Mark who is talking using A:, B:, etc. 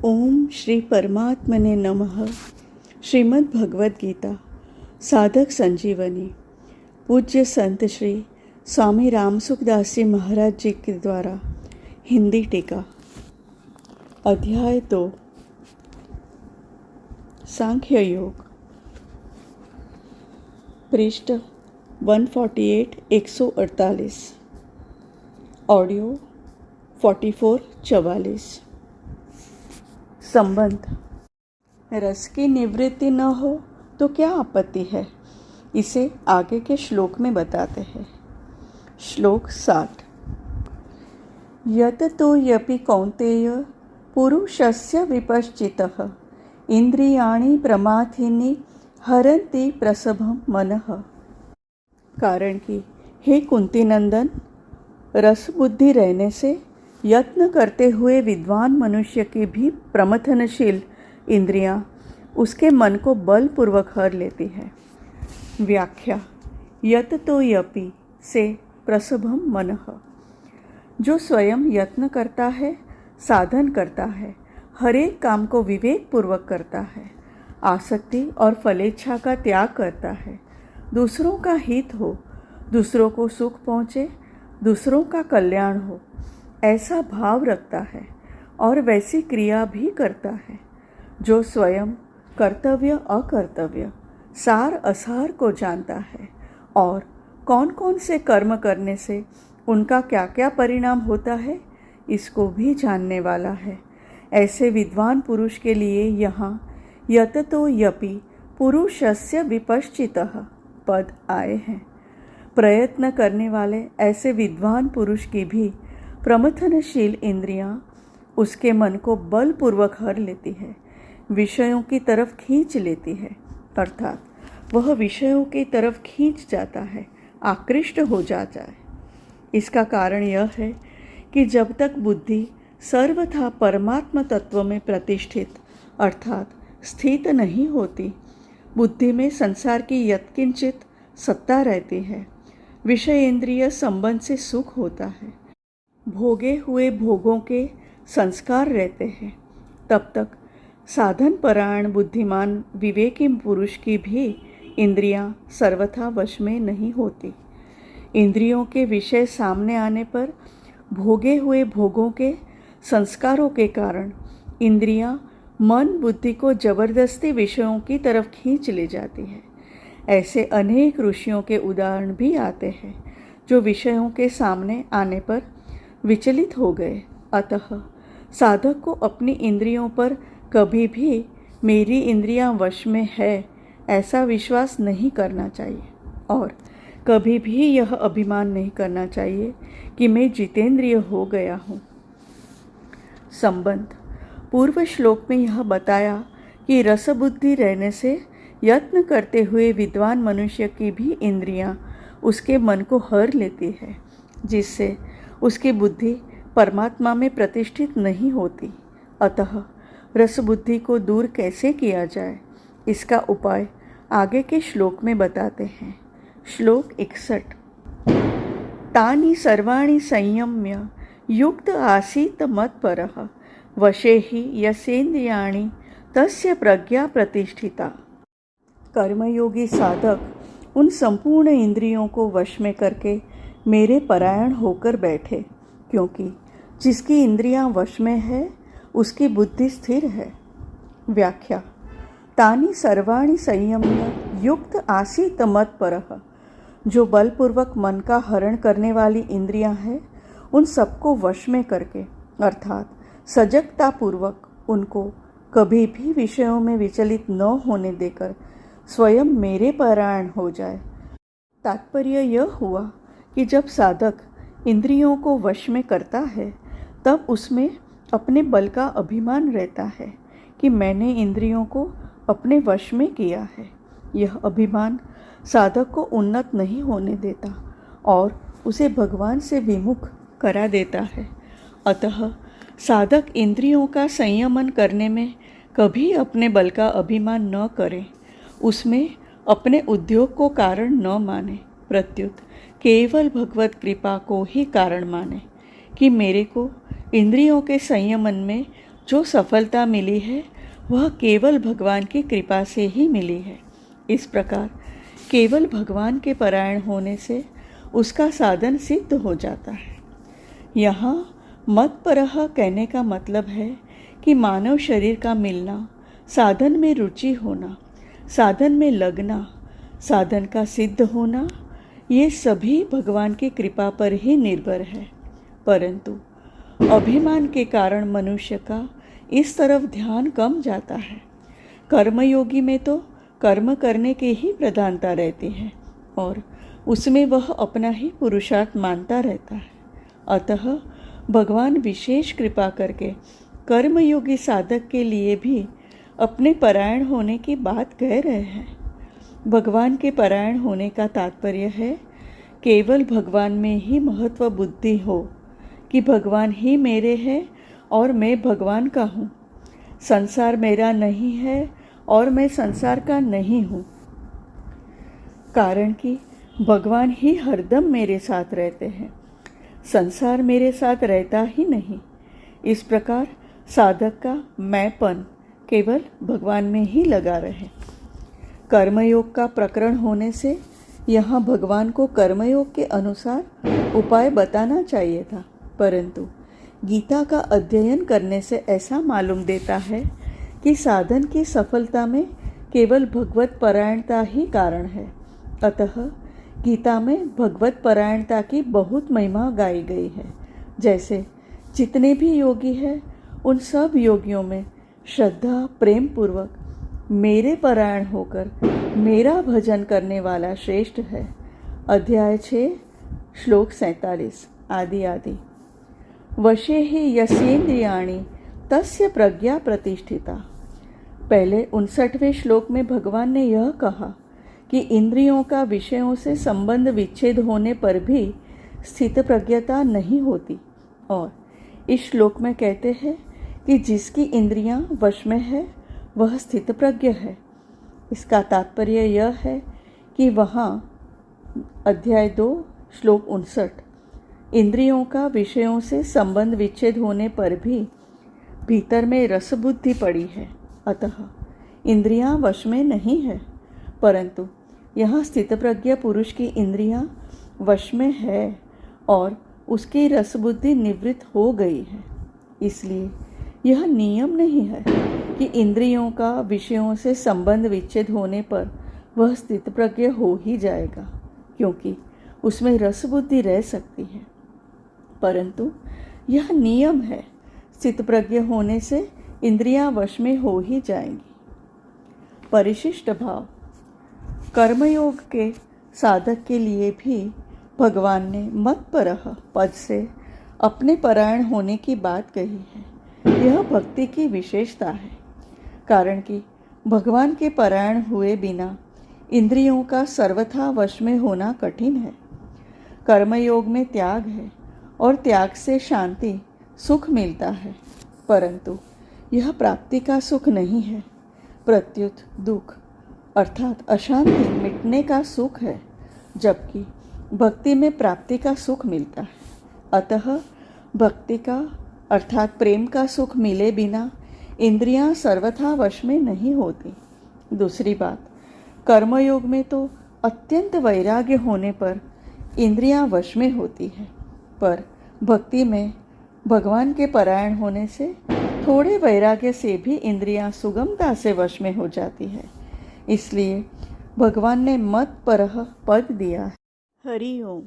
A: ओम श्री परमात्मने नमः। श्रीमद् भगवद गीता साधक संजीवनी पूज्य संत श्री स्वामी रामसुखदास जी महाराज जी के द्वारा हिंदी टीका। अध्याय 2 सांख्य योग, पृष्ठ 148 148, ऑडियो 4444। संबंध। रस की निवृत्ति न हो तो क्या आपत्ति है, इसे आगे के श्लोक में बताते हैं। श्लोक 60। यत तो यपि कौन्तेय पुरुषस्य विपश्चितः इंद्रियाणि प्रमाथिनी हरन्ति प्रसभं मनः। कारण कि हे कुंती नंदन, रस बुद्धि रहने से यत्न करते हुए विद्वान मनुष्य की भी प्रमथनशील इंद्रियां उसके मन को बलपूर्वक हर लेती है। व्याख्या। यत तो यपि से प्रसभम मनः, जो स्वयं यत्न करता है, साधन करता है, हर एक काम को विवेक पूर्वक करता है, आसक्ति और फलेच्छा का त्याग करता है, दूसरों का हित हो, दूसरों को सुख पहुँचे, दूसरों का कल्याण हो, ऐसा भाव रखता है और वैसी क्रिया भी करता है, जो स्वयं कर्तव्य अकर्तव्य सार असार को जानता है और कौन कौन से कर्म करने से उनका क्या क्या परिणाम होता है इसको भी जानने वाला है। ऐसे विद्वान पुरुष के लिए यहाँ यततो यपि पुरुषस्य विपश्चितः पद आए हैं। प्रयत्न करने वाले ऐसे विद्वान पुरुष की भी प्रमथनशील इंद्रियां उसके मन को बलपूर्वक हर लेती है, विषयों की तरफ खींच लेती है, अर्थात वह विषयों की तरफ खींच जाता है, आकृष्ट हो जाता है। इसका कारण यह है कि जब तक बुद्धि सर्वथा परमात्म तत्व में प्रतिष्ठित अर्थात स्थित नहीं होती, बुद्धि में संसार की यत्किंचित सत्ता रहती है, विषय इंद्रिय संबंध से सुख होता है, भोगे हुए भोगों के संस्कार रहते हैं, तब तक साधन परायण बुद्धिमान विवेकी पुरुष की भी इंद्रियां सर्वथा वश में नहीं होती। इंद्रियों के विषय सामने आने पर भोगे हुए भोगों के संस्कारों के कारण इंद्रियां मन बुद्धि को जबरदस्ती विषयों की तरफ खींच ले जाती है। ऐसे अनेक ऋषियों के उदाहरण भी आते हैं जो विषयों के सामने आने पर विचलित हो गए। अतः साधक को अपनी इंद्रियों पर कभी भी मेरी इंद्रियां वश में है ऐसा विश्वास नहीं करना चाहिए और कभी भी यह अभिमान नहीं करना चाहिए कि मैं जितेंद्रिय हो गया हूँ। संबंध। पूर्व श्लोक में यह बताया कि रसबुद्धि रहने से यत्न करते हुए विद्वान मनुष्य की भी इंद्रियां उसके मन को हर लेती है, जिससे उसकी बुद्धि परमात्मा में प्रतिष्ठित नहीं होती। अतः रसबुद्धि को दूर कैसे किया जाए, इसका उपाय आगे के श्लोक में बताते हैं। श्लोक 61। तानि सर्वाणि संयम्य युक्त आसीत मत्परः वशे हि यसेन्द्रियाणि तस्य प्रज्ञा प्रतिष्ठिता। कर्मयोगी साधक उन संपूर्ण इंद्रियों को वश में करके मेरे परायण होकर बैठे, क्योंकि जिसकी इंद्रियां वश में है उसकी बुद्धि स्थिर है। व्याख्या। तानि सर्वाणि संयम्य युक्त आसीत मत्परः, जो बलपूर्वक मन का हरण करने वाली इंद्रियां हैं उन सबको वश में करके अर्थात सजगतापूर्वक उनको कभी भी विषयों में विचलित न होने देकर स्वयं मेरे परायण हो जाए। तात्पर्य यह हुआ कि जब साधक इंद्रियों को वश में करता है तब उसमें अपने बल का अभिमान रहता है कि मैंने इंद्रियों को अपने वश में किया है। यह अभिमान साधक को उन्नत नहीं होने देता और उसे भगवान से विमुख करा देता है। अतः साधक इंद्रियों का संयमन करने में कभी अपने बल का अभिमान न करे, उसमें अपने उद्योग को कारण न माने, प्रत्युत केवल भगवत कृपा को ही कारण माने कि मेरे को इंद्रियों के संयमन में जो सफलता मिली है वह केवल भगवान की कृपा से ही मिली है। इस प्रकार केवल भगवान के परायण होने से उसका साधन सिद्ध हो जाता है। यहाँ मत्परः कहने का मतलब है कि मानव शरीर का मिलना, साधन में रुचि होना, साधन में लगना, साधन का सिद्ध होना, ये सभी भगवान की कृपा पर ही निर्भर है। परंतु अभिमान के कारण मनुष्य का इस तरफ ध्यान कम जाता है। कर्मयोगी में तो कर्म करने की ही प्रधानता रहती है और उसमें वह अपना ही पुरुषार्थ मानता रहता है। अतः भगवान विशेष कृपा करके कर्मयोगी साधक के लिए भी अपने परायण होने की बात कह रहे हैं। भगवान के परायण होने का तात्पर्य है केवल भगवान में ही महत्व बुद्धि हो कि भगवान ही मेरे हैं और मैं भगवान का हूँ। संसार मेरा नहीं है और मैं संसार का नहीं हूँ, कारण कि भगवान ही हरदम मेरे साथ रहते हैं, संसार मेरे साथ रहता ही नहीं। इस प्रकार साधक का मैंपन केवल भगवान में ही लगा रहे। कर्मयोग का प्रकरण होने से यहाँ भगवान को कर्मयोग के अनुसार उपाय बताना चाहिए था, परंतु गीता का अध्ययन करने से ऐसा मालूम देता है कि साधन की सफलता में केवल भगवत परायणता ही कारण है। अतः गीता में भगवत परायणता की बहुत महिमा गाई गई है। जैसे जितने भी योगी हैं उन सब योगियों में श्रद्धा प्रेम पूर्वक मेरे परायण होकर मेरा भजन करने वाला श्रेष्ठ है। अध्याय 6 श्लोक 47 आदि आदि। वशे ही यस्येन्द्रियाणि तस्य प्रज्ञा प्रतिष्ठिता। पहले 59वें श्लोक में भगवान ने यह कहा कि इंद्रियों का विषयों से संबंध विच्छेद होने पर भी स्थित प्रज्ञता नहीं होती, और इस श्लोक में कहते हैं कि जिसकी इंद्रियां वश में है वह स्थित प्रज्ञ है। इसका तात्पर्य यह है कि वहाँ अध्याय 2 श्लोक 59 इंद्रियों का विषयों से संबंध विच्छेद होने पर भी भीतर में रसबुद्धि पड़ी है, अतः इंद्रियां वश में नहीं है। परंतु यहाँ स्थित प्रज्ञ पुरुष की इंद्रियां वश में है और उसकी रसबुद्धि निवृत्त हो गई है। इसलिए यह नियम नहीं है कि इंद्रियों का विषयों से संबंध विच्छेद होने पर वह स्थित प्रज्ञ हो ही जाएगा, क्योंकि उसमें रसबुद्धि रह सकती है। परंतु यह नियम है, स्थित प्रज्ञ होने से इंद्रियां वश में हो ही जाएंगी। परिशिष्ट भाव। कर्मयोग के साधक के लिए भी भगवान ने मत्परः पद से अपने परायण होने की बात कही है। यह भक्ति की विशेषता है, कारण कि भगवान के परायण हुए बिना इंद्रियों का सर्वथा वश में होना कठिन है। कर्मयोग में त्याग है और त्याग से शांति सुख मिलता है, परंतु यह प्राप्ति का सुख नहीं है, प्रत्युत दुख अर्थात अशांति मिटने का सुख है, जबकि भक्ति में प्राप्ति का सुख मिलता है। अतः भक्ति का अर्थात प्रेम का सुख मिले बिना इंद्रियां सर्वथा वश में नहीं होती। दूसरी बात, कर्मयोग में तो अत्यंत वैराग्य होने पर इंद्रियां वश में होती है, पर भक्ति में भगवान के परायण होने से थोड़े वैराग्य से भी इंद्रियां सुगमता से वश में हो जाती है। इसलिए भगवान ने मत्परः पद दिया है। हरि ओम।